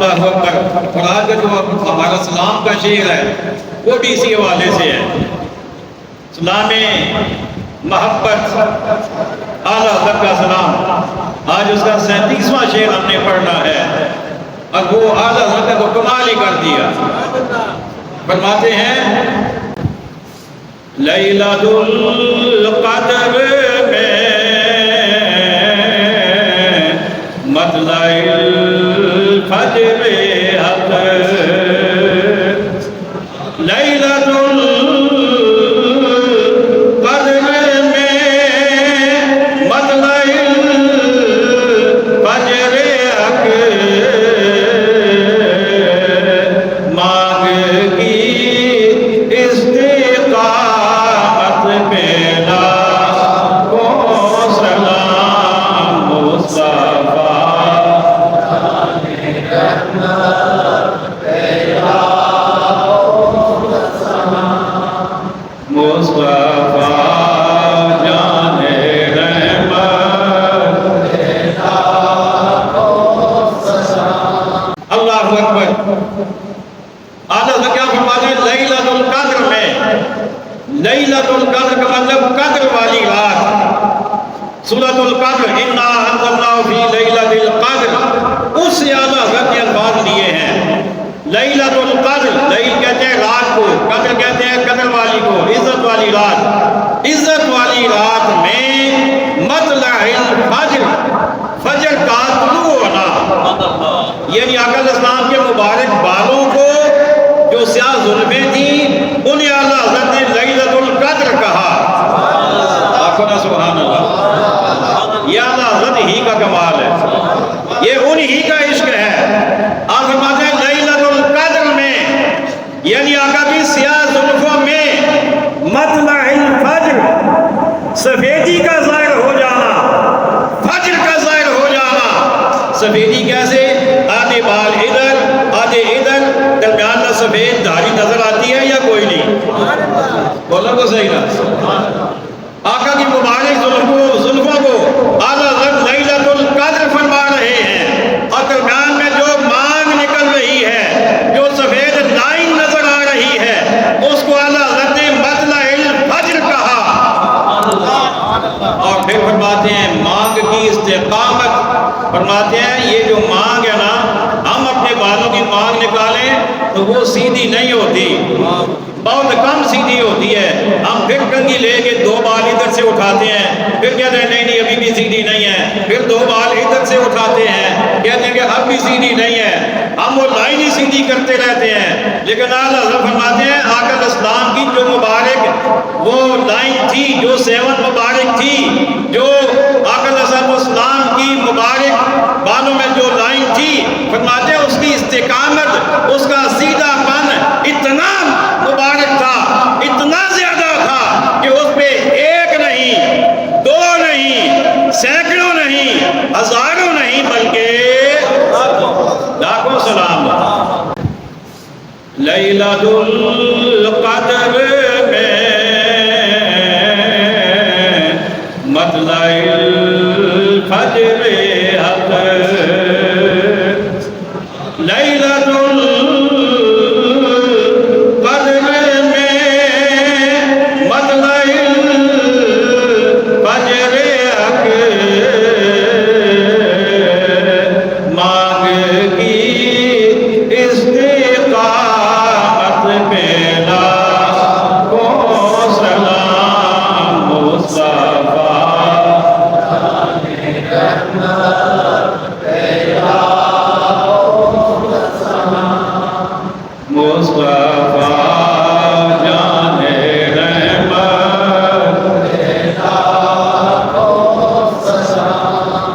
اللہ اکبر۔ اور آج کا جو ہمارا سلام کا شعر ہے وہ بھی اسی حوالے سے ہے۔ سلام محبت اعلیٰ حضرت کا سلام، آج اس کا 37واں شعر ہم نے پڑھنا ہے، اور وہ اعلیٰ حضرت نے تو کمال ہی کر دیا۔ فرماتے ہیں لیلۃ القدر میں مطلع الفجر حق، لیلۃ لیلۃ القدر کا مطلب قدر والی رات، سورۃ القدر انا انزلناہ فی لیلۃ القدر، اس سے اعلیٰ حضرت نے الفاظ لیے ہیں۔ لیلۃ القدر، لیل کہتے ہیں رات کو، قدر کہتے ہیں قدر والی کو، عزت والی رات۔ عزت والی رات میں مطلع الفجر، فجر کا طلوع ہونا، یعنی آقا علیہ السلام کے مبارک بالوں کو جو سیاہ زلفیں تھیں انہیں اعلیٰ حضرت نے لیلۃ القدر کہا۔ آخو نا سبحان اللہ، یہ اعلیٰ حضرت ہی کا کمال ہے، یہ انہی کا عشق ہے۔ آپ فرماتے ہیں لیلۃ القدر میں، یعنی آقا کی سیاہ زلفوں میں مطلع الفجر، سفیدی کا ظاہر ہو جانا، فجر کا ظاہر ہو جانا۔ سفیدی کیسے؟ آدھے بال ادھر آدھے ادھر، درمیان میں سفید دھاری نظر آتی ہے یا کوئی نہیں؟ بولو تو صحیح نا۔ آقا کی مبارک زلفوں کو اعلیٰ حضرت لیلۃ القدر فرما رہے ہیں، اور درمیان میں جو مانگ نکل رہی ہے، جو سفید لائن نظر آ رہی ہے، اس کو اعلیٰ حضرت نے مطلع الفجر کہا۔ اور پھر فرماتے ہیں مانگ کی استقامت، فرماتے ہیں یہ جو مانگ ہے نا، ہم اپنے بالوں کی مانگ نکالیں تو وہ سیدھی نہیں ہوتی، بہت کم سیدھی ہوتی ہے۔ ہم پھر کنگھی لے کے دو بال ادھر سے اٹھاتے ہیں، پھر کہتے ہیں نہیں ابھی بھی سیدھی نہیں ہے، پھر دو بال ادھر سے اٹھاتے ہیں، کہتے ہیں کہ اب بھی سیدھی نہیں ہے، ہم وہ لائن ہی سیدھی کرتے رہتے ہیں۔ لیکن اعلیٰ حضرت فرماتے ہیں آقا علیہ السلام کی جو مبارک وہ لائن تھی، جو 7 مبارک تھی، جو آقا علیہ السلام کی مبارک بالوں میں جو لائن تھی، فرماتے ہیں اس کی استقامت، اس کا سیدھا پن اتنا مبارک تھا، اتنا زیادہ تھا کہ اس پہ ایک نہیں، دو نہیں، سینکڑوں نہیں، ہزاروں نہیں، بلکہ لاکھوں سلام۔ لیلۃ القدر میں مطلع الفجر حق، لیلۃ